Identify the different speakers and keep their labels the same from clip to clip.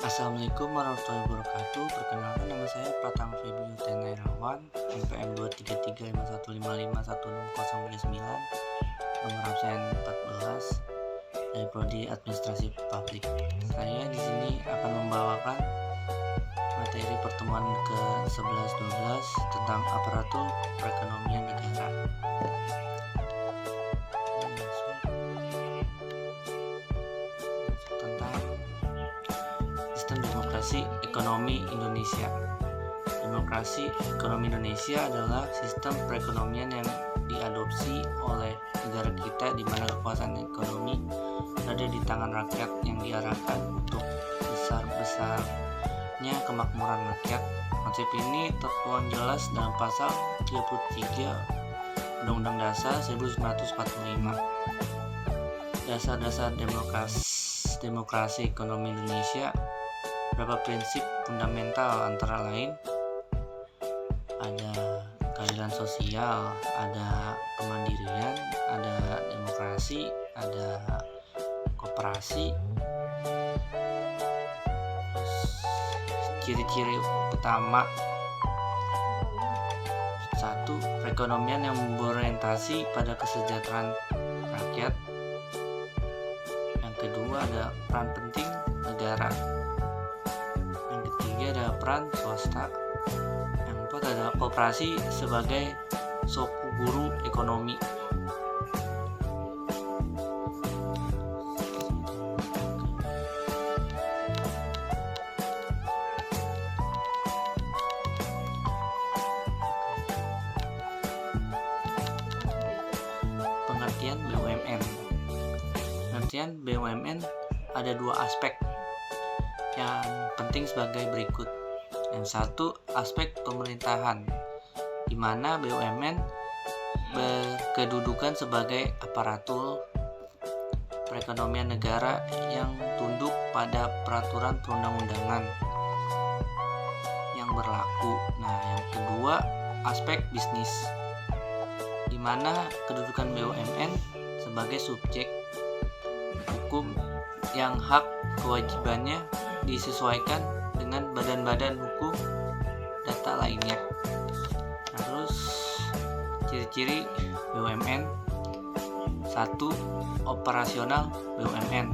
Speaker 1: Assalamualaikum warahmatullahi wabarakatuh. Perkenalkan, nama saya Pratama Febio Tenairawan, NPM 23351551609, nomor absen 14 dari Prodi Administrasi Publik. Saya di sini akan membawakan materi pertemuan ke-11-12 tentang aparatur perekonomian negara. Sistem demokrasi ekonomi Indonesia. Demokrasi ekonomi Indonesia adalah sistem perekonomian yang diadopsi oleh negara kita, di mana kekuasaan ekonomi ada di tangan rakyat yang diarahkan untuk besar-besarnya kemakmuran rakyat. Konsep ini tertuang jelas dalam pasal 33 Undang-Undang Dasar 1945. Dasar-dasar demokrasi ekonomi Indonesia. Beberapa prinsip fundamental antara lain ada keadilan sosial, ada kemandirian, ada demokrasi, ada koperasi. Ciri-ciri utama: 1. Perekonomian yang berorientasi pada kesejahteraan rakyat. Yang kedua, ada peran penting negara. Ada peran swasta. Yang keempat, ada koperasi sebagai soku guru ekonomi. Pengertian BUMN. Pengertian BUMN ada dua aspek yang penting sebagai berikut. Yang satu, aspek pemerintahan, di mana BUMN berkedudukan sebagai aparatur perekonomian negara yang tunduk pada peraturan perundang-undangan yang berlaku. Nah, yang kedua, aspek bisnis, di mana kedudukan BUMN sebagai subjek hukum yang hak kewajibannya disesuaikan dengan badan-badan hukum data lainnya. Nah, terus ciri-ciri BUMN. 1. Operasional BUMN.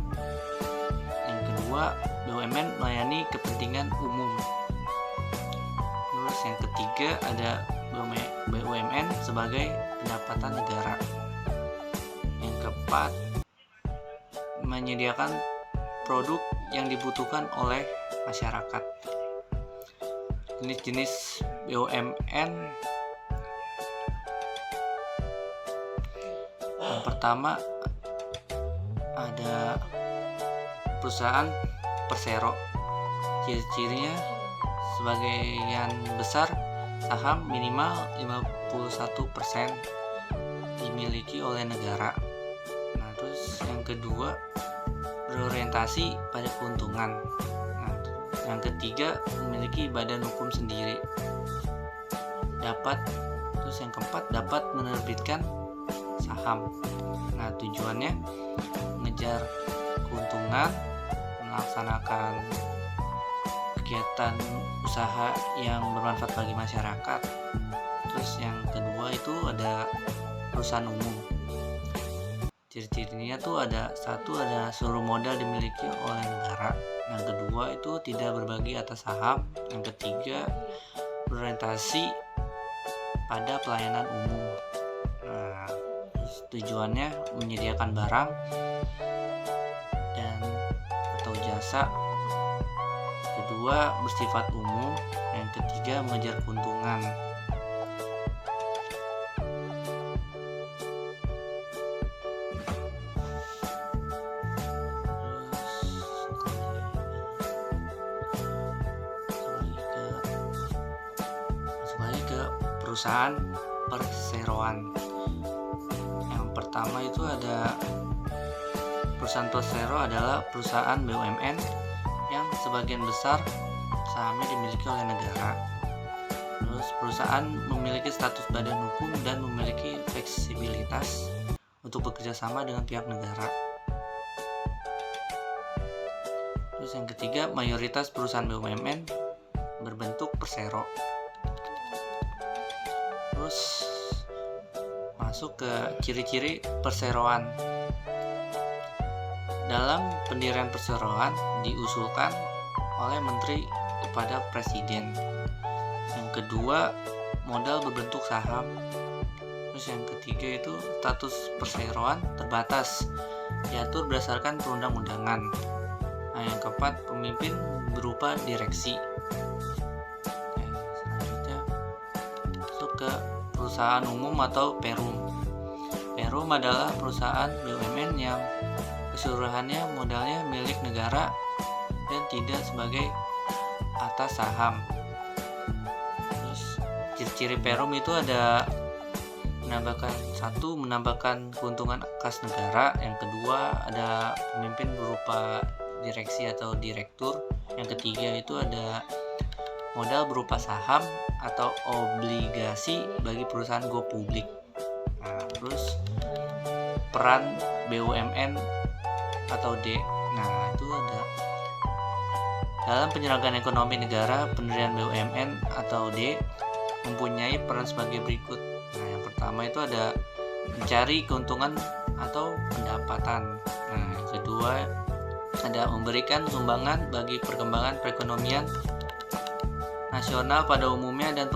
Speaker 1: Yang kedua, BUMN melayani kepentingan umum. Terus yang ketiga, ada BUMN sebagai pendapatan negara. Yang keempat, menyediakan produk yang dibutuhkan oleh masyarakat. Jenis-jenis BUMN. Yang pertama, ada perusahaan persero. Ciri-cirinya, sebagian besar saham minimal 51% dimiliki oleh negara. Nah, terus yang kedua, berorientasi pada keuntungan. Nah, yang ketiga, memiliki badan hukum sendiri. Terus yang keempat, dapat menerbitkan saham. Nah, tujuannya mengejar keuntungan, melaksanakan kegiatan usaha yang bermanfaat bagi masyarakat. Terus yang kedua itu ada perusahaan umum. Ciri-cirinya tuh ada seluruh modal dimiliki oleh negara. Yang kedua itu tidak berbagi atas saham. Yang ketiga, berorientasi pada pelayanan umum. Nah, tujuannya menyediakan barang dan atau jasa. Kedua, bersifat umum. Yang ketiga, mengejar keuntungan. Perusahaan perseroan. Yang pertama itu ada perusahaan persero adalah perusahaan BUMN yang sebagian besar sahamnya dimiliki oleh negara. Terus perusahaan memiliki status badan hukum dan memiliki fleksibilitas untuk bekerja sama dengan pihak negara. Terus Terus yang ketiga, mayoritas perusahaan BUMN berbentuk persero. Terus masuk ke ciri-ciri perseroan. Dalam pendirian perseroan diusulkan oleh menteri kepada presiden. Yang kedua, modal berbentuk saham. Terus yang ketiga itu status perseroan terbatas, diatur berdasarkan perundang-undangan. Nah, yang keempat, pemimpin berupa direksi. Oke, selanjutnya masuk ke perusahaan umum atau Perum. Perum adalah perusahaan BUMN yang keseluruhannya modalnya milik negara dan tidak sebagai atas saham. Terus ciri-ciri Perum itu ada menambahkan keuntungan kas negara. Yang kedua, ada pemimpin berupa direksi atau direktur. Yang ketiga itu ada modal berupa saham atau obligasi bagi perusahaan go publik. Nah, terus peran BUMN atau D. Nah, itu ada dalam penyelenggaraan ekonomi negara, pendirian BUMN atau D mempunyai peran sebagai berikut. Nah, yang pertama itu ada mencari keuntungan atau pendapatan. Nah, yang kedua ada memberikan sumbangan bagi perkembangan perekonomian nasional pada umumnya dan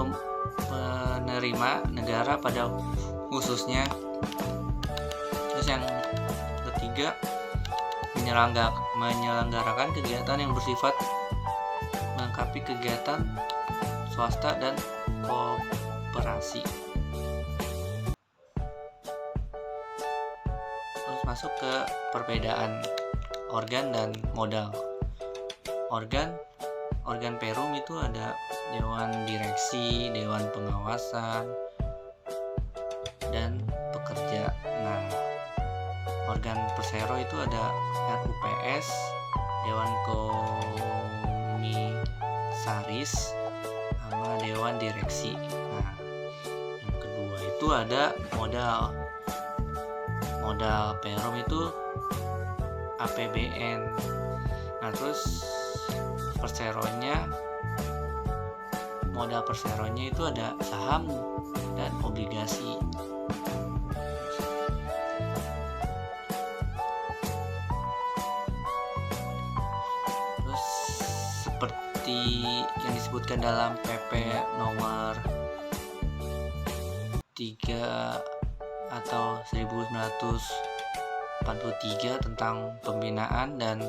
Speaker 1: penerima negara pada khususnya. Terus yang ketiga, menyelenggarakan kegiatan yang bersifat melengkapi kegiatan swasta dan koperasi. Terus masuk ke perbedaan organ dan modal. Organ Perum itu ada dewan direksi, dewan pengawasan, dan pekerja. Nah, organ persero itu ada RUPS, dewan komisaris, sama dewan direksi. Nah, yang kedua itu ada modal Perum itu APBN. Nah, terus modal perseronya itu ada saham dan obligasi. Terus seperti yang disebutkan dalam PP nomor 3 atau 1943 tentang pembinaan dan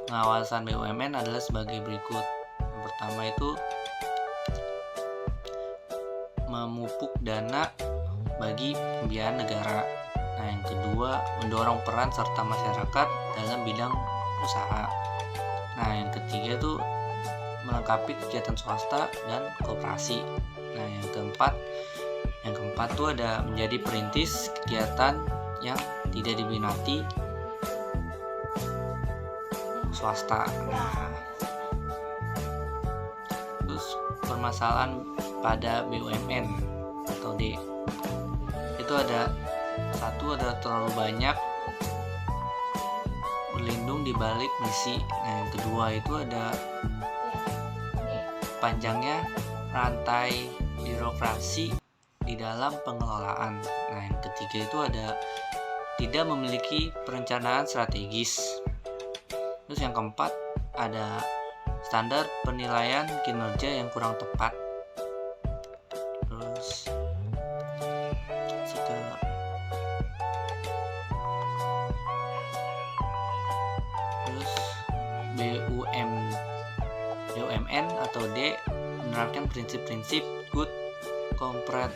Speaker 1: pengawasan BUMN adalah sebagai berikut. Yang pertama itu memupuk dana bagi pembiayaan negara. Nah, yang kedua mendorong peran serta masyarakat dalam bidang usaha. Nah, yang ketiga itu melengkapi kegiatan swasta dan koperasi. Nah, yang keempat itu ada menjadi perintis kegiatan yang tidak diminati swasta. Nah, terus permasalahan pada BUMN atau D itu ada terlalu banyak berlindung di balik misi. Nah, yang kedua itu ada panjangnya rantai birokrasi di dalam pengelolaan. Nah, yang ketiga itu ada tidak memiliki perencanaan strategis. Terus yang keempat ada standar penilaian kinerja yang kurang tepat. Terus BUMN atau D menerapkan prinsip-prinsip good corporate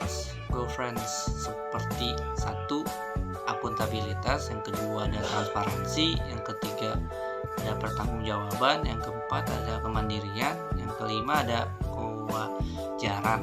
Speaker 1: governance seperti 1. Akuntabilitas, yang kedua ada transparansi, yang ketiga ada pertanggungjawaban, yang keempat ada kemandirian, yang kelima ada kewajaran.